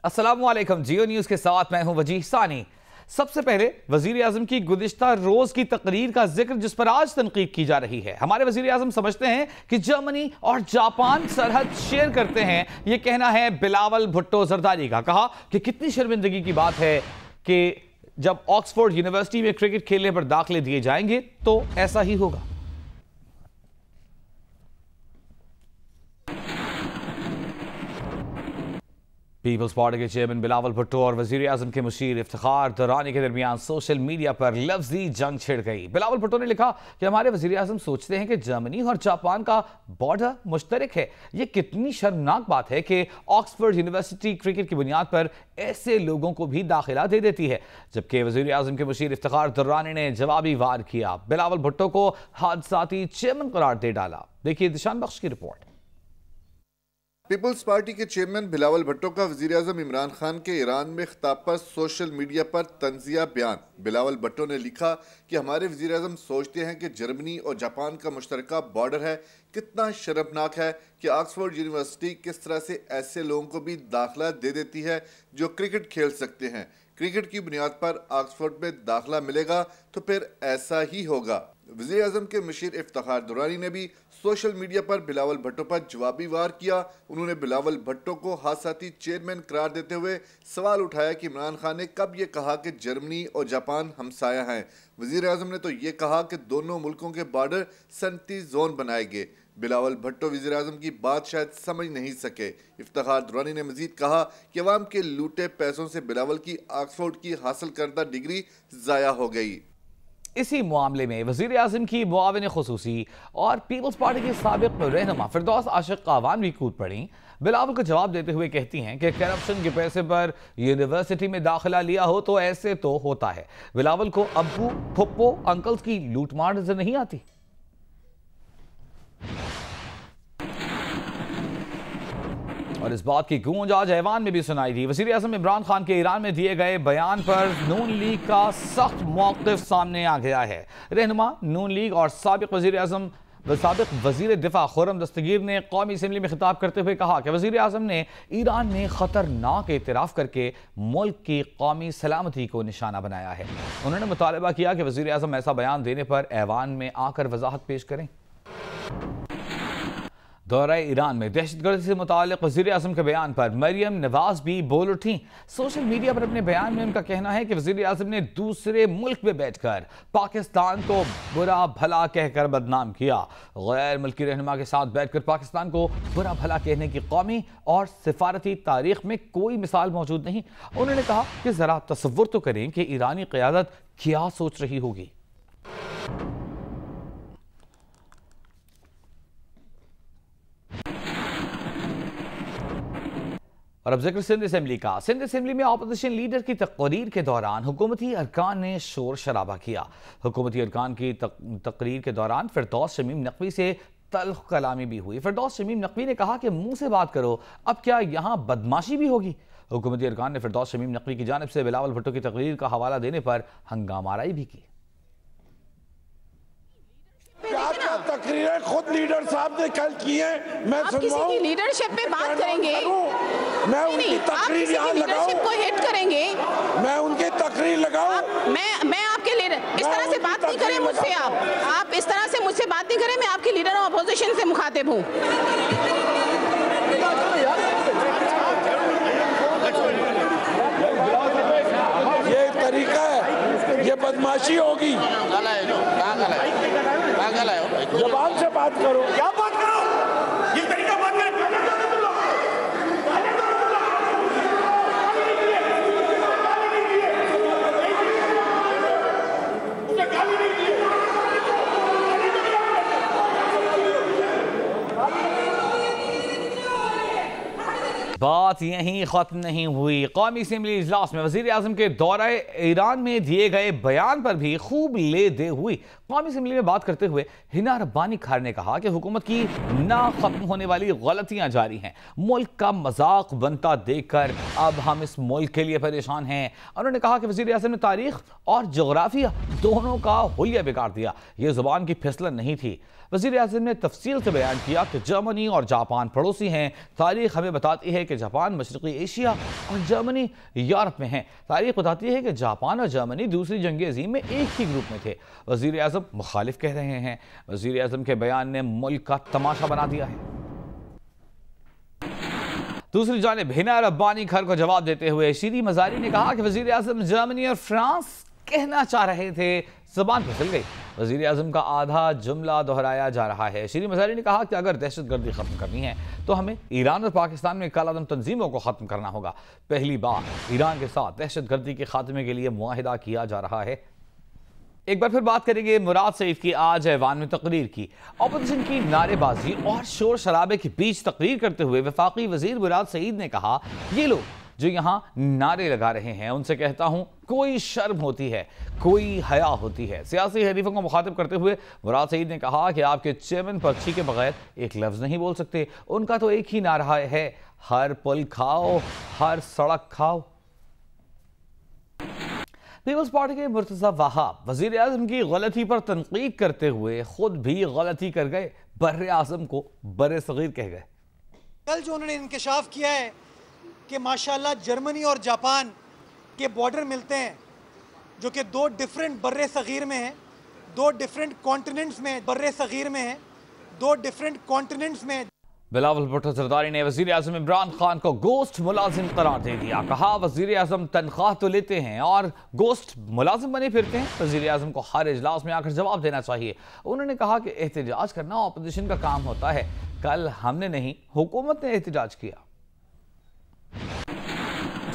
अस्सलामुअलैकुम। जियो न्यूज के साथ मैं हूं वजीह सानी। सबसे पहले वजीर आजम की गुज़िश्ता रोज की तकरीर का जिक्र जिस पर आज तनकीद की जा रही है। हमारे वजीर आजम समझते हैं कि जर्मनी और जापान सरहद शेयर करते हैं। यह कहना है बिलावल भुट्टो जरदारी का। कहा कि कितनी शर्मिंदगी की बात है कि जब ऑक्सफोर्ड यूनिवर्सिटी में क्रिकेट खेलने पर दाखिले दिए जाएंगे तो ऐसा ही होगा। पीपल्स पार्टी के चेयरमैन बिलावल भुट्टो और वजीर आजम के मुशीर इफ्तिखार दुरानी के दरमियान सोशल मीडिया पर लफ्जी जंग छिड़ गई। बिलावल भुट्टो ने लिखा कि हमारे वजीर आजम सोचते हैं कि जर्मनी और जापान का बॉर्डर मुश्तरक है। यह कितनी शर्मनाक बात है कि ऑक्सफोर्ड यूनिवर्सिटी क्रिकेट की बुनियाद पर ऐसे लोगों को भी दाखिला दे देती है। जबकि वजीर आजम के मुशीर इफ्तिखार दुरानी ने जवाबी वार किया। बिलावल भुट्टो को हादसाती चेयरमैन करार दे डाला। देखिए दिशान बख्श की रिपोर्ट। पीपल्स पार्टी के चेयरमैन बिलावल भुट्टो का वजीर आजम इमरान खान के ईरान में खिताब पर सोशल मीडिया पर तंजिया बयान। बिलावल भुट्टो ने लिखा कि हमारे वजीर आजम सोचते हैं कि जर्मनी और जापान का मुश्तरका बॉर्डर है। कितना शर्मनाक है कि ऑक्सफोर्ड यूनिवर्सिटी किस तरह से ऐसे लोगों को भी दाखिला दे देती है जो क्रिकेट खेल सकते हैं। क्रिकेट की बुनियाद पर ऑक्सफोर्ड में दाखिला मिलेगा तो फिर ऐसा ही होगा। वज़ीर आज़म के मुशीर इफ्तिखार दुरानी ने भी सोशल मीडिया पर बिलावल भुट्टो पर जवाबी वार किया। उन्होंने बिलावल भुट्टो को हादसाती चेयरमैन करार देते हुए सवाल उठाया कि इमरान खान ने कब ये कहा कि जर्मनी और जापान हमसाया हैं। वज़ीर आज़म ने तो ये कहा कि दोनों मुल्कों के बॉर्डर सनती जोन बनाएंगे। बिलावल भुट्टो वज़ीर आज़म की बात शायद समझ नहीं सके। इफ्तिखार दुरानी ने मजीद कहा कि अवाम के लूटे पैसों से बिलावल की ऑक्सफोर्ड की हासिल करदा डिग्री ज़ाया हो गई। इसी मामले में वज़ीर आज़म की मुआविन खुसूसी और पीपल्स पार्टी की साबिक रहनुमा फिरदौस आशिक कावान भी कूद पड़ी। बिलावल को जवाब देते हुए कहती हैं कि करप्शन के पैसे पर यूनिवर्सिटी में दाखिला लिया हो तो ऐसे तो होता है। बिलावल को अब्बू फुप्पो अंकल्स की लूटमार नजर नहीं आती। और इस बात की गूंज आज ऐवान में भी सुनाई दी। वज़ीर आज़म इमरान खान के ईरान में दिए गए बयान पर नून लीग का सख्त मौक़िफ़ सामने आ गया है। रहनुमा नून लीग और साबिक वज़ीर आज़म साबिक वज़ीर दिफा खुर्रम दस्तगीर ने कौमी असम्बली में खिताब करते हुए कहा कि वज़ीर आज़म ने ईरान में ख़तरनाक एतराफ़ करके मुल्क की कौमी सलामती को निशाना बनाया है। उन्होंने मुतालबा किया कि वज़ीर आज़म ऐसा बयान देने पर ऐवान में आकर वजाहत पेश करें। दौरा ईरान में दहशतगर्दी से मुताल्लिक़ वज़ीर आज़म के बयान पर मरियम नवाज भी बोल उठी। सोशल मीडिया पर अपने बयान में उनका कहना है कि वज़ीर आज़म ने दूसरे मुल्क में बैठकर पाकिस्तान को बुरा भला कहकर बदनाम किया। गैर मुल्की रहनुमा के साथ बैठकर पाकिस्तान को बुरा भला कहने की कौमी और सिफारती तारीख में कोई मिसाल मौजूद नहीं। उन्होंने कहा कि ज़रा तसव्वुर तो करें कि ईरानी क़यादत क्या सोच रही होगी। और अब जिक्र सिंध असेंबली का। सिंध असेंबली में अपोजिशन लीडर की तकरीर के दौरान हुकूमती अरकान ने शोर शराबा किया। हुकूमती अरकान की तकरीर के दौरान फिरदौस शमीम नकवी से तल्ख कलामी भी हुई। फिरदौस शमीम नकवी ने कहा कि मुंह से बात करो, अब क्या यहाँ बदमाशी भी होगी। हुकूमती अरकान ने फिरदौस शमीम नकवी की जानिब से बिलावल भुट्टो की तकरीर का हवाला देने पर हंगामाराई भी की। तकरीरें खुद लीडर साहब ने कल की है, मैं किसी की लीडरशिप पे बात करेंगे, मैं उनकी तकरीर यहाँ लगाऊं, को हिट करेंगे, मैं उनकी तकरीर लगाऊं। मैं आपके लीडर इस तरह से बात नहीं करें मुझसे। आप इस तरह से मुझसे बात नहीं करें। मैं आपके लीडर और अपोजिशन से मुखातिब हूँ। ये तरीका है, ये बदमाशी होगी। जबान से बात करो। क्या बात करो? ये तरीका बात में बात यहीं खत्म नहीं हुई। कौमी असम्बली इजलास में वज़ीर आज़म के दौरा ईरान में दिए गए बयान पर भी खूब ले दे हुई। कौमी असम्बली में बात करते हुए हिना रब्बानी खार ने कहा कि हुकूमत की ना खत्म होने वाली गलतियां जारी हैं। मुल्क का मजाक बनता देखकर अब हम इस मुल्क के लिए परेशान हैं। उन्होंने कहा कि वज़ीर आज़म ने तारीख और जोग्राफिया दोनों का हुलिया बिगाड़ दिया। ये ज़ुबान की फिसलन नहीं थी। वज़ीर आज़म ने तफसील से बयान किया कि जर्मनी और जापान पड़ोसी हैं। तारीख हमें बताती है कि जापान मशरक़ी एशिया और जर्मनी यूरोप में है। तारीख बताती है कि जापान और जर्मनी दूसरी जंग अज़ीम में एक ही ग्रुप में थे। वज़ीर आज़म मुखालिफ कह रहे हैं। वज़ीर आज़म के बयान ने मुल्क का तमाशा बना दिया है। दूसरी जानिब हिना रब्बानी खर को जवाब देते हुए शीरी मज़ारी ने कहा कि वज़ीर आज़म जर्मनी और फ्रांस कहना चाह रहे थे, ज़बान फिसल गई। वज़ीर आज़म का आधा जुमला दोहराया जा रहा है। शीरी मज़ारी ने कहा कि अगर दहशतगर्दी ख़त्म करनी है तो हमें ईरान और पाकिस्तान में कालादम तंजीमों को ख़त्म करना होगा। पहली बार ईरान के साथ दहशतगर्दी के खात्मे के लिए मुआहिदा किया जा रहा है। एक बार फिर बात करेंगे मुराद सईद की। आज ऐवान में तकरीर की। अपोजिशन की नारेबाजी और शोर शराबे के बीच तकरीर करते हुए वफाकी वजीर मुराद सईद ने कहा, ये लोग जो यहाँ नारे लगा रहे हैं उनसे कहता हूँ कोई शर्म होती है, कोई हया होती है। सियासी हरीफों को मुखातिब करते हुए मुराद सईद ने कहा कि आपके चेयरमैन पर्ची के बगैर एक लफ्ज़ नहीं बोल सकते। उनका तो एक ही नारा है, हर पुल खाओ, हर सड़क खाओ। पीपल्स पार्टी के मुर्तज़ा वहाब वज़ीर आज़म की गलती पर तनकीद करते हुए खुद भी गलती कर गए, बर्रे आज़म को बर्रे सगीर कह गए। कल जो उन्होंने इंकशाफ किया है कि माशाल्लाह जर्मनी और जापान के बॉर्डर मिलते हैं, जो कि दो डिफरेंट बर्रे सगीर में हैं, दो डिफरेंट कॉन्टिनेंट्स में बर्रे सगीर में हैं, दो डिफरेंट कॉन्टिनेंट्स में। बिलावल भुट्टो जरदारी ने वज़ीर आज़म इमरान खान को गोश्त मुलाजिम करार दे दिया। कहा वज़ीर आज़म तनख्वाह तो लेते हैं और गोश्त मुलाजिम बने फिरते हैं। वज़ीर आज़म को हर इजलास में आकर जवाब देना चाहिए। उन्होंने कहा कि एहतजाज करना अपोजिशन का काम होता है। कल हमने नहीं, हुकूमत ने एहतजाज किया।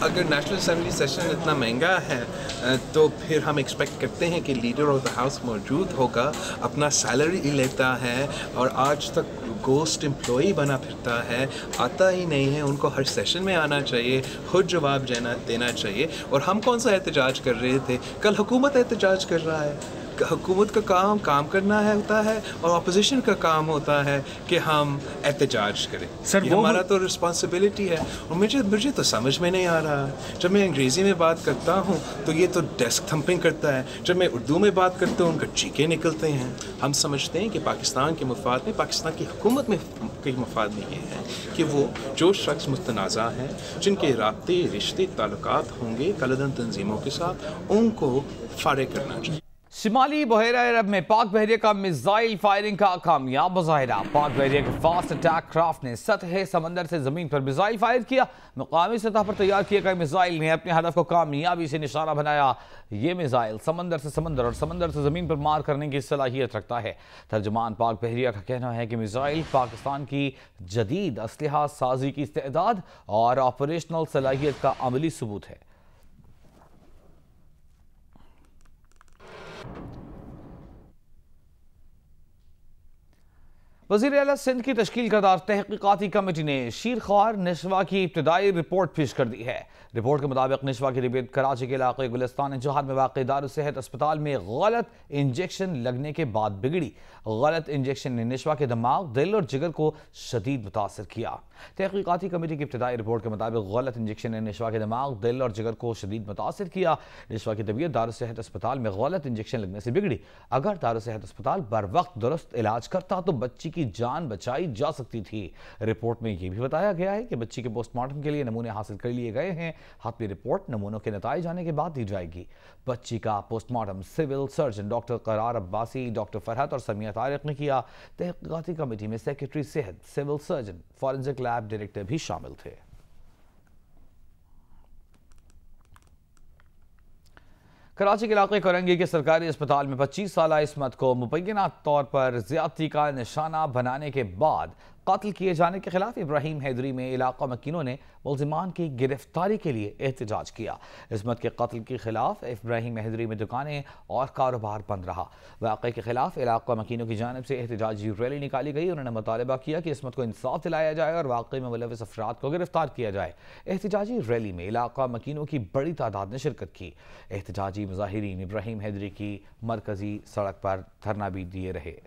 अगर नेशनल असेंबली सेशन इतना महंगा है तो फिर हम एक्सपेक्ट करते हैं कि लीडर ऑफ द हाउस मौजूद होगा, अपना सैलरी लेता है और आज तक गोस्ट एम्प्लॉई बना फिरता है, आता ही नहीं है। उनको हर सेशन में आना चाहिए, खुद जवाब देना चाहिए। और हम कौन सा एहतजाज कर रहे थे? कल हुकूमत एहतजाज कर रहा है। हुकूमत का काम करना है होता है और अपोजिशन का काम होता है कि हम एहतजाज करें। सर वो हमारा तो रिस्पॉन्सिबिलिटी है। और मुझे तो समझ में नहीं आ रहा। जब मैं अंग्रेज़ी में बात करता हूँ तो ये तो डेस्क थम्पिंग करता है, जब मैं उर्दू में बात करता हूँ उनका चीखे निकलते हैं। हम समझते हैं कि पाकिस्तान के मफाद में, पाकिस्तान की हुकूमत में के मफाद में ये है कि वो जो शख्स मुतनाज़ा हैं, जिनके राब्ते रिश्ते ताल्लुकात होंगे कालादम तंजीमों के साथ, उनको फारिग करना चाहिए। शिमाली बहरा अरब में पाक बहरिया का मिसाइल फायरिंग का कामयाब मुजाहिरा। पाक बहरिया के फास्ट अटैक क्राफ्ट ने सतह समंदर से जमीन पर मिसाइल फायर किया। मुकामी सतह पर तैयार किए गए मिसाइल ने अपने हदफ को कामयाबी से निशाना बनाया। ये मिसाइल समंदर से समंदर और समंदर से जमीन पर मार करने की सलाहियत रखता है। तर्जुमान पाक बहरिया का कहना है कि मिसाइल पाकिस्तान की जदीद असलहा साजी की इस्तेदाद और ऑपरेशनल सलाहियत का अमली सबूत है। वज़ीर आला सिंध की तश्कील करदार तहकीकाती कमेटी ने शीरख्वार निशवा की इब्तदाई रिपोर्ट पेश कर दी है। रिपोर्ट के मुताबिक निशवा की तबीयत कराची के इलाके गुलिस्तान जहार में वाक़ दारुस्सेहत अस्पताल में गलत इंजेक्शन लगने के बाद बिगड़ी। गलत इंजेक्शन ने निशवा के दिमाग, दिल और जिगर को शदीद मुतासर किया। तहकीकाती कमेटी की इब्तदाई रिपोर्ट के मुताबिक गलत इंजेक्शन ने निशवा के दिमाग, दिल और जिगर को शदीद मुतासर किया। निशवा की तबीयत दारुस्सेहत अस्पताल में गलत इंजेक्शन लगने से बिगड़ी। अगर दारुस्सेहत अस्पताल बर वक्त दुरुस्त इलाज करता तो बच्ची की जान बचाई जा सकती थी। रिपोर्ट में यह भी बताया गया है कि बच्ची के पोस्टमार्टम के लिए नमूने हासिल कर लिए गए हैं। हाथमी रिपोर्ट नमूनों के नतीजे आने के बाद दी जाएगी। बच्ची का पोस्टमार्टम सिविल सर्जन डॉक्टर करार अब्बासी, डॉक्टर फरहत और समिया तारिक ने किया। तहकीकाती कमेटी में सेक्रेटरी सेहत, civil surgeon, forensic lab director भी शामिल थे। कराची के इलाके कोरंगी के सरकारी अस्पताल में 25 साला इस्मत को मुबैना तौर पर ज्यादती का निशाना बनाने के बाद कत्ल किए जाने के खिलाफ इब्राहिम हैदरी में इलाका मकीनों ने मुल्जिमान की गिरफ्तारी के लिए एहतजाज किया। इस्मत के कत्ल के खिलाफ इब्राहिम हैदरी में दुकानें और कारोबार बंद रहा। वाक़े के खिलाफ इलाका मकीनों की जानिब से एहतजाजी रैली निकाली गई। उन्होंने मुतालबा किया कि इस्मत को इंसाफ दिलाया जाए और वाक़े में मुलविस अफराद को गिरफ्तार किया जाए। एहतजाजी रैली में इलाका मकीनों की बड़ी तादाद ने शिरकत की। एहतजाजी मुजाहिरीन इब्राहिम हैदरी की मरकजी सड़क पर धरना भी दिए रहे।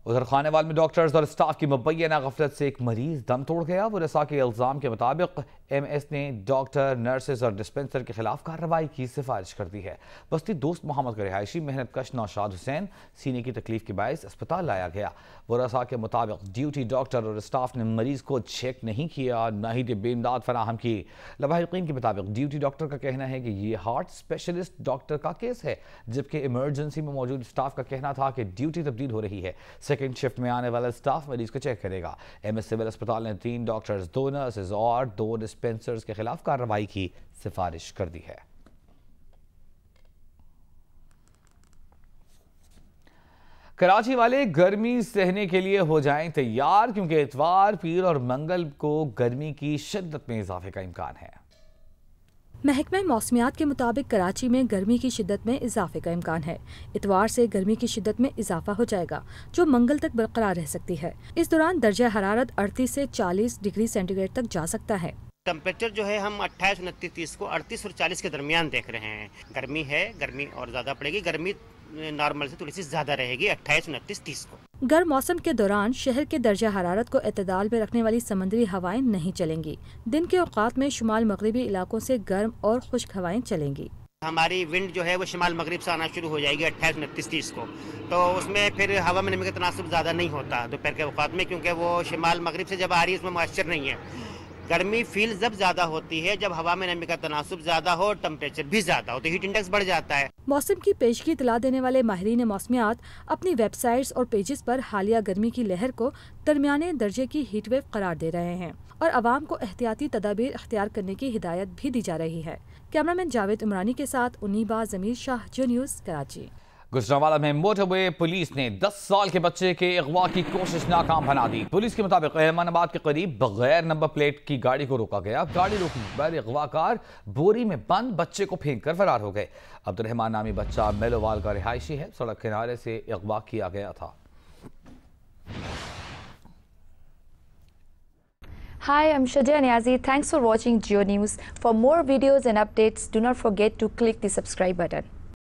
उधर खानेवाल में डॉक्टर्स और स्टाफ की मुबैना गफलत से एक मरीज दम तोड़ गया। वरसा के इल्जाम के मुताबिक MS ने डॉक्टर, नर्सेज और डिस्पेंसर के खिलाफ कार्रवाई की सिफारिश कर दी है। बस्ती दोस्त मोहम्मद का रिहायशी मेहनत कश नौशाद हुसैन सीने की तकलीफ के बायस अस्पताल लाया गया। वरसा के मुताबिक ड्यूटी डॉक्टर और स्टाफ ने मरीज को चेक नहीं किया, न ही बेइमदाद फराहम की। लवाहिकीन के मुताबिक ड्यूटी डॉक्टर का कहना है कि ये हार्ट स्पेशलिस्ट डॉक्टर का केस है, जबकि इमरजेंसी में मौजूद स्टाफ का कहना था कि ड्यूटी तब्दील हो रही है। सेकंड शिफ्ट में आने वाला स्टाफ मरीज को चेक करेगा। MS सिविल अस्पताल ने 3 डॉक्टर्स, 2 नर्सेज और 2 डिस्पेंसर्स के खिलाफ कार्रवाई की सिफारिश कर दी है। कराची वाले गर्मी सहने के लिए हो जाएं तैयार, क्योंकि इतवार, पीर और मंगल को गर्मी की शिद्दत में इजाफे का इम्कान है। महकमा मौसमियात के मुताबिक कराची में गर्मी की शिद्दत में इजाफे का इम्कान है। इतवार से गर्मी की शिद्दत में इजाफा हो जाएगा, जो मंगल तक बरकरार रह सकती है। इस दौरान दर्जा हरारत 38 से 40 डिग्री सेंटीग्रेड तक जा सकता है। टेम्परेचर जो है हम 28, 29, 30 को 38 और 40 के दरमियान देख रहे हैं। गर्मी है, गर्मी और ज़्यादा पड़ेगी। गर्मी नॉर्मल से थोड़ी सी ज़्यादा रहेगी 28, 29, 30 को। गर्म मौसम के दौरान शहर के दर्जा हरारत को एतदाल में रखने वाली समुद्री हवाएं नहीं चलेंगी। दिन के औकात में शुमाल मगरिबी इलाकों से गर्म और खुश्क हवाएं चलेंगी। हमारी विंड जो है वो शुमाल मगरिब से आना शुरू हो जाएगी 28, 29, 30 को। तो उसमें फिर हवा में नमी का तनासुब ज़्यादा नहीं होता दोपहर के औकात में, क्योंकि वो शुमाल मगरिब से जब आ रही है उसमें मॉइस्चर नहीं है। गर्मी फील जब ज्यादा होती है जब हवा में नमी का तनासुब ज्यादा हो, टेम्परेचर भी ज्यादा हो, तो हीट इंडेक्स बढ़ जाता है। मौसम की पेशगी इतला देने वाले माहिरीन मौसमियात अपनी वेबसाइट्स और पेजेस पर हालिया गर्मी की लहर को दरमियाने दर्जे की हीट वेव करार दे रहे हैं और आवाम को एहतियाती तदाबीर अख्तियार करने की हिदायत भी दी जा रही है। कैमरामैन जावेद उमरानी के साथ उन्नीबा जमीर शाह, जो न्यूज़, कराची। गुजरांवाला में मोटरवे पुलिस ने 10 साल के बच्चे के अगवा की कोशिश नाकाम बना दी। पुलिस के मुताबिक एहमानाबाद के करीब बगैर नंबर प्लेट की गाड़ी को रोका गया। गाड़ी रोकने पर अगवाकार बोरी में बंद बच्चे को फेंक कर फरार हो गए। अब्दुर्रहमान नामी बच्चा मेलोवाल का रिहायशी है। सड़क किनारे से अगवा किया गया था। Hi, I'm Shadia Niazi. Thanks for watching Geo News. For more videos and updates, do not forget to click the subscribe button.